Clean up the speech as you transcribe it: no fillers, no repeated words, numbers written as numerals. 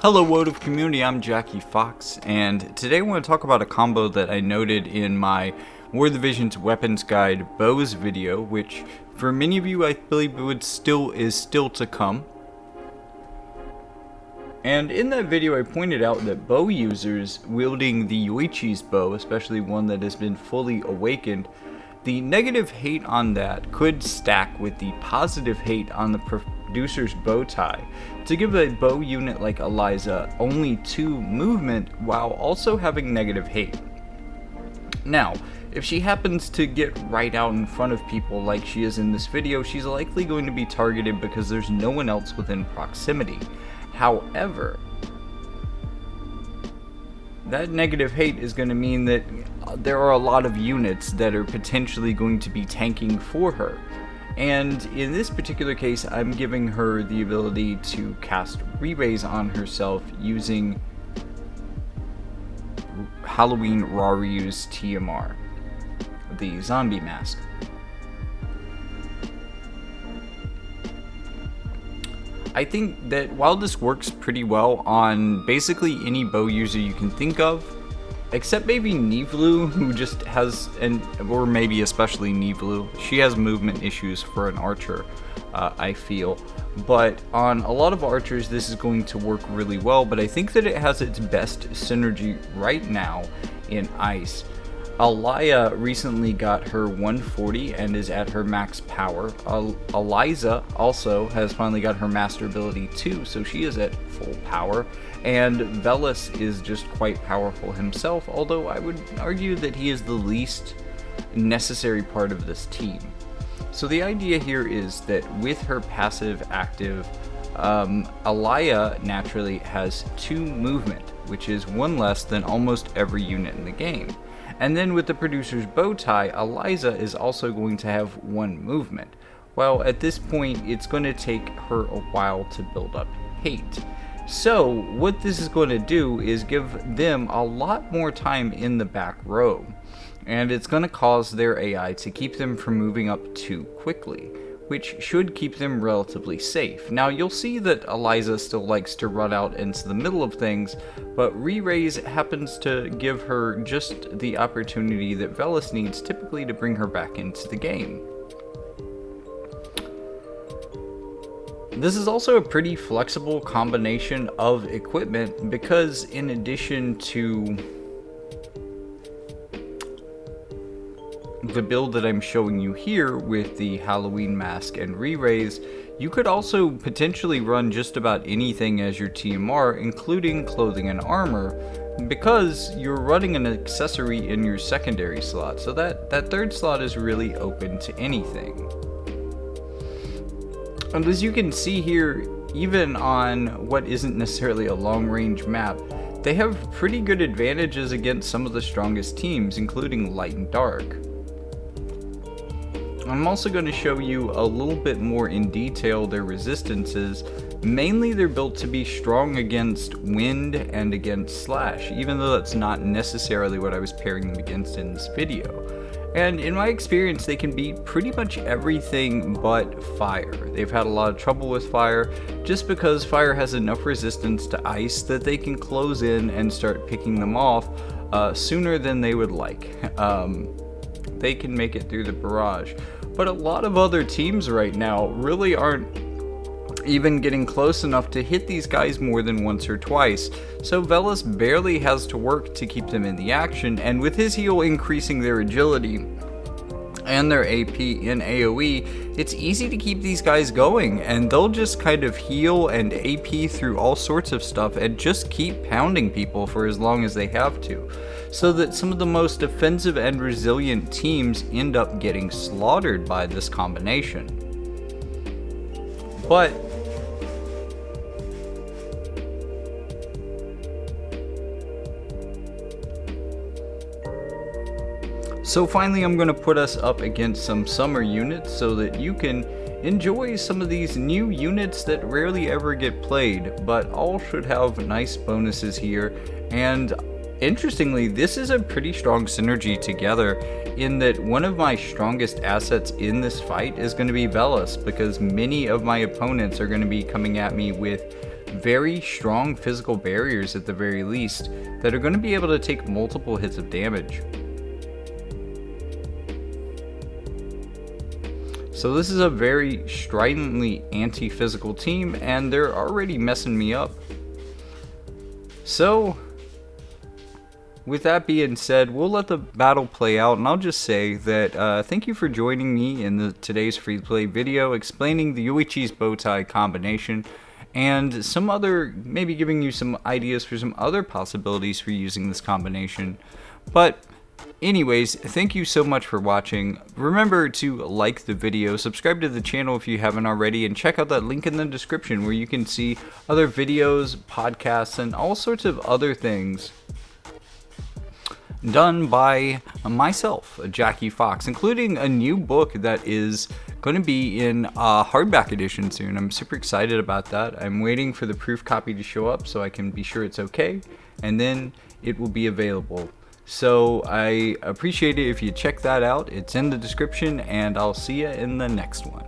Hello wotv community, I'm Jackie Fox, and today I want to talk about a combo that I noted in my War the Vision's Weapons Guide Bows video, which for many of you I believe is still to come. And in that video I pointed out that bow users wielding the Yoichi's bow, especially one that has been fully awakened, the negative hate on that could stack with the positive hate on the producer's Bowtie to give a bow unit like Eliza only 2 movement while also having negative hate. Now, if she happens to get right out in front of people like she is in this video, she's likely going to be targeted because there's no one else within proximity. However, that negative hate is going to mean that there are a lot of units that are potentially going to be tanking for her. And in this particular case, I'm giving her the ability to cast re-raise on herself using Halloween Raryu's TMR, the zombie mask. I think that while this works pretty well on basically any bow user you can think of, except maybe Nivlu, who just has, or maybe especially Nivlu, she has movement issues for an archer, I feel. But on a lot of archers, this is going to work really well, but I think that it has its best synergy right now in ice. Alaya recently got her 140 and is at her max power. Eliza also has finally got her master ability too, so she is at full power. And Velas is just quite powerful himself, although I would argue that he is the least necessary part of this team. So the idea here is that with her passive active, Alaya naturally has 2 movement, which is 1 less than almost every unit in the game. And then with the producer's Bowtie, Eliza is also going to have 1 movement. Well, at this point, it's going to take her a while to build up hate. So what this is going to do is give them a lot more time in the back row. And it's going to cause their AI to keep them from moving up too quickly, which should keep them relatively safe. Now you'll see that Eliza still likes to run out into the middle of things, but re-raise happens to give her just the opportunity that Velas needs typically to bring her back into the game. This is also a pretty flexible combination of equipment because in addition to the build that I'm showing you here with the Halloween mask and re-raise, you could also potentially run just about anything as your TMR, including clothing and armor, because you're running an accessory in your secondary slot, so that 3rd slot is really open to anything. And as you can see here, even on what isn't necessarily a long-range map, they have pretty good advantages against some of the strongest teams, including Light and Dark. I'm also going to show you a little bit more in detail their resistances. Mainly they're built to be strong against wind and against slash, even though that's not necessarily what I was pairing them against in this video. And in my experience, they can beat pretty much everything but fire. They've had a lot of trouble with fire, just because fire has enough resistance to ice that they can close in and start picking them off sooner than they would like. They can make it through the barrage. But a lot of other teams right now really aren't even getting close enough to hit these guys more than once or twice, so Velas barely has to work to keep them in the action, and with his heal increasing their agility and their AP in AoE, it's easy to keep these guys going, and they'll just kind of heal and AP through all sorts of stuff and just keep pounding people for as long as they have to, so that some of the most defensive and resilient teams end up getting slaughtered by this combination. But so finally I'm going to put us up against some summer units so that you can enjoy some of these new units that rarely ever get played, but all should have nice bonuses here, and Interestingly, this is a pretty strong synergy together in that one of my strongest assets in this fight is going to be Velas, because many of my opponents are going to be coming at me with very strong physical barriers at the very least that are going to be able to take multiple hits of damage. So this is a very stridently anti-physical team, and they're already messing me up. So with that being said, we'll let the battle play out, and I'll just say that thank you for joining me in today's free play video explaining the Yoichi's Bowtie combination and some other, maybe giving you some ideas for some other possibilities for using this combination. But anyways, thank you so much for watching. Remember to like the video, subscribe to the channel if you haven't already, and check out that link in the description where you can see other videos, podcasts, and all sorts of other things done by myself, Jackie Fox, including a new book that is going to be in hardback edition soon. I'm super excited about that. I'm waiting for the proof copy to show up so I can be sure it's okay, and then it will be available. So I appreciate it if you check that out. It's in the description, and I'll see you in the next one.